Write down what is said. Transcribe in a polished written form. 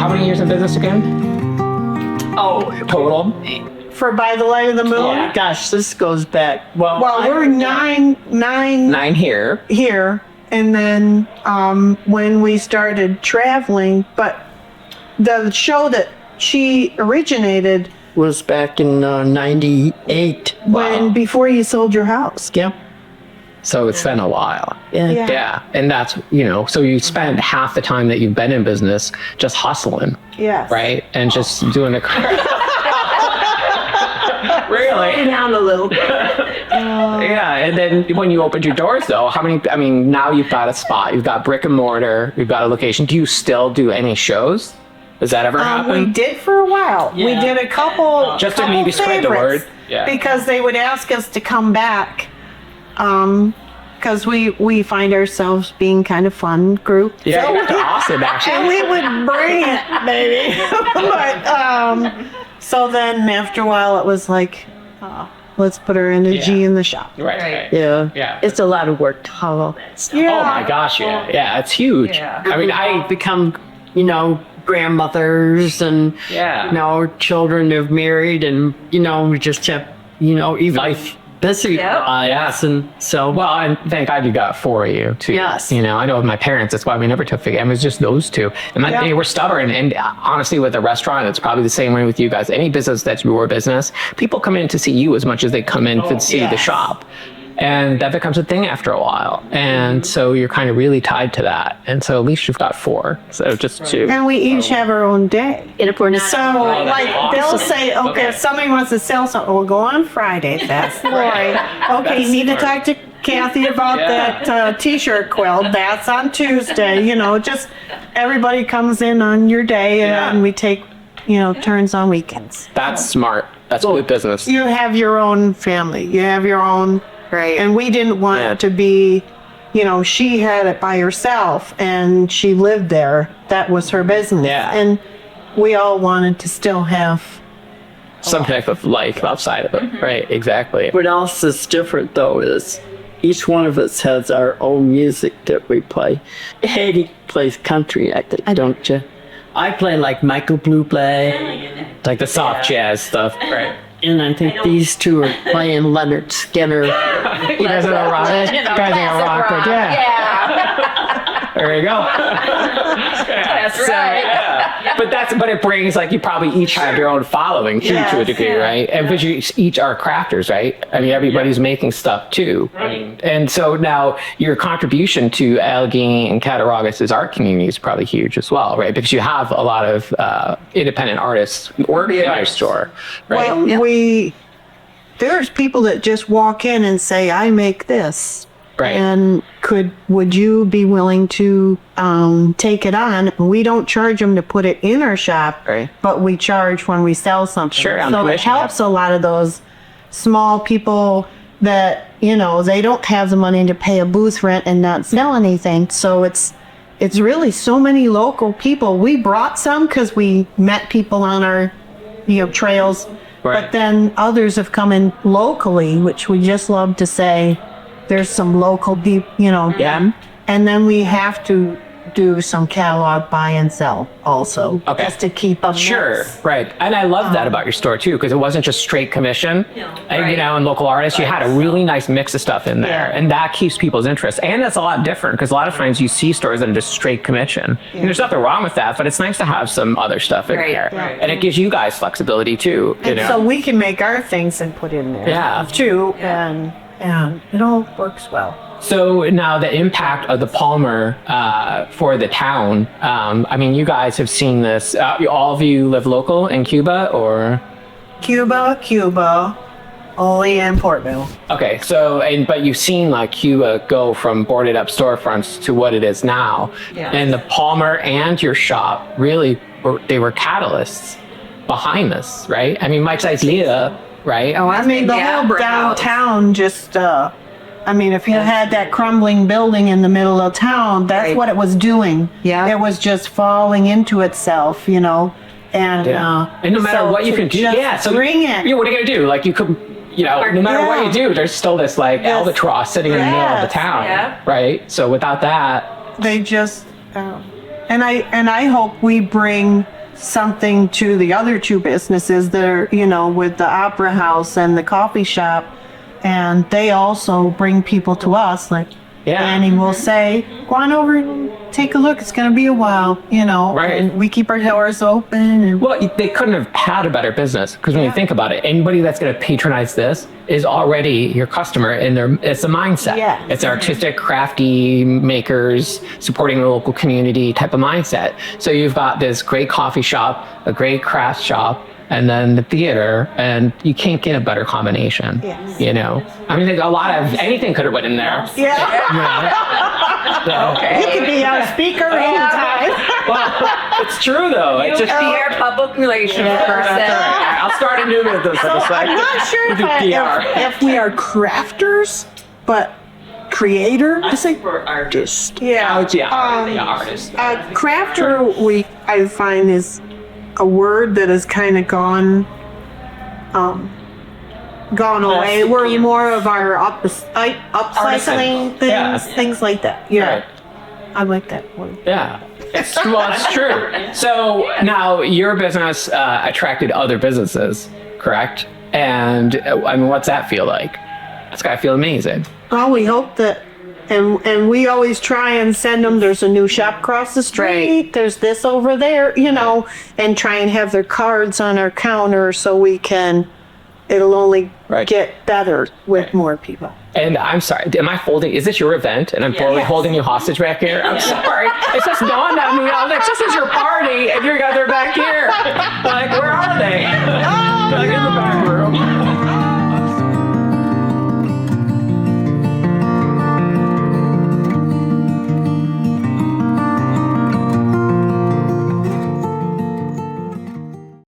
how many years in business again? Oh, Total? For By the Light of the Moon? Yeah. gosh, this goes back. Well, We're nine 9 here. here. And then when we started traveling, but the show that she originated was back in 98. before you sold your house. Yep. So it's been a while. Yeah. Yeah. And that's, so you spend half the time that you've been in business just hustling, Yes. right? And just doing the Really? Down a little bit. Yeah. And then when you opened your doors, though, now you've got a spot, you've got brick and mortar, you've got a location. Do you still do any shows? Does that ever happen? We did for a while. Yeah. We did a couple. Just to couple maybe spread the favorites word. Yeah. Because they would ask us to come back. Because we find ourselves being kind of fun group. Yeah, you're awesome, actually. And we would bring it, baby. But so then after a while, it was like, let's put our energy in the shop. Right. Yeah. Yeah. It's a lot of work to haul all that stuff. Yeah. Oh my gosh, yeah. Yeah, it's huge. Yeah. I mean, I become, grandmothers and, children have married and, we just have, even Life. busy Yep. lives. And so, Well, and thank God you got 4 of you, too. Yes. I know with my parents, that's why we never took vacation. It was just those two. And Yeah. they were stubborn. And honestly, with a restaurant, it's probably the same way with you guys. Any business that's your business, people come in to see you as much as they come in to see the yes. shop. And that becomes a thing after a while. And so you're kind of really tied to that. And so at least you've got 4. So just 2. And we each have our own day. in a point So, like, they'll say, okay, if somebody wants to sell something, we'll go on Friday. That's Laurie. Okay, you need to talk to Kathy about that T-shirt quilt. That's on Tuesday. Just everybody comes in on your day, and we take, turns on weekends. That's smart. That's good business. You have your own family. You have your own, Right. and we didn't want it to be, she had it by herself, and she lived there. That was her business. Yeah. And we all wanted to still have. Some type of life outside of it. Right, exactly. What else is different though is each one of us has our own music that we play. Haiti plays country, I think, don't you? I play like Michael Bublé, Like the soft jazz stuff. Right. and I think these two are playing Leonard Skinner. You guys are rock. You guys are rock. Yeah. There you go. That's right. But it brings, like, you probably each have your own following too, to a degree, right? And but you each are crafters, right? I mean, everybody's making stuff too. Right. And so now your contribution to Allegheny and Cattaraugus' art community is probably huge as well, right? Because you have a lot of independent artists working at your store, right? Well, there's people that just walk in and say, I make this. Right. And would you be willing to take it on? We don't charge them to put it in our shop, Right. but we charge when we sell something. Sure, on so it commission, helps a lot of those small people that, they don't have the money to pay a booth rent and not sell anything. So it's really so many local people. We brought some because we met people on our, trails. Right. But then others have come in locally, which we just love to say, there's some local people, Yeah. and then we have to do some catalog buy and sell also, Okay. just to keep up. Sure, right. And I love that about your store too, because it wasn't just straight commission. And, and local artists, you had a really nice mix of stuff in there, and that keeps people's interest. And that's a lot different, because a lot of times you see stores that are just straight commission. And there's nothing wrong with that, but it's nice to have some other stuff in there. Right. And it gives you guys flexibility too. And so we can make our things and put in there. Yeah. Too, and it all works well. So now the impact of the Palmer for the town. I mean, you guys have seen this. All of you live local in Cuba, or? Cuba, only in Portville. Okay, so but you've seen like Cuba go from boarded up storefronts to what it is now, and the Palmer and your shop really were catalysts behind this, right? I mean, Mike's idea, right? Oh, I mean, the whole downtown just, if you had that crumbling building in the middle of town, that's what it was doing. Yeah. It was just falling into itself, And, And no matter what you can do, so bring it. what are you gonna do? Like, you could, no matter what you do, there's still this like albatross sitting in the middle of the town, right? So without that, They just, And I hope we bring something to the other two businesses that are, you know, with the opera house and the coffee shop, and they also bring people to us, like Annie will say, go on over and take a look, it's gonna be a while, you know. Right. And we keep our doors open and Well, they couldn't have had a better business because when you think about it, anybody that's going to patronize this is already your customer, and it's a mindset. Yes. It's artistic, crafty makers supporting the local community type of mindset. So you've got this great coffee shop, a great craft shop, and then the theater, and you can't get a better combination. Yes. You know, I mean, a lot of anything could have went in there. you could be our speaker anytime. Well, it's true though. You It's be just our public relations That's all person. right. I'll start a new business. I'm not sure if we are crafters, but creator. I think For artists. yeah. Artists. Crafter, I find is a word that has kind of gone away. We're more of our upcycling things, things like that. Yeah, Right. I like that word. Yeah. It's true. So now your business attracted other businesses, correct? And I mean, what's that feel like? It's gotta feel amazing. Well, we hope that, and we always try and send them, there's a new shop across the street, there's this over there, you know, and try and have their cards on our counter so it'll only get better with more people. And I'm sorry, am I holding, is this your event? And I'm totally holding you hostage back here? I'm sorry. It's just dawned on me, I was like, this is your party, and you're back here. Like, where are they?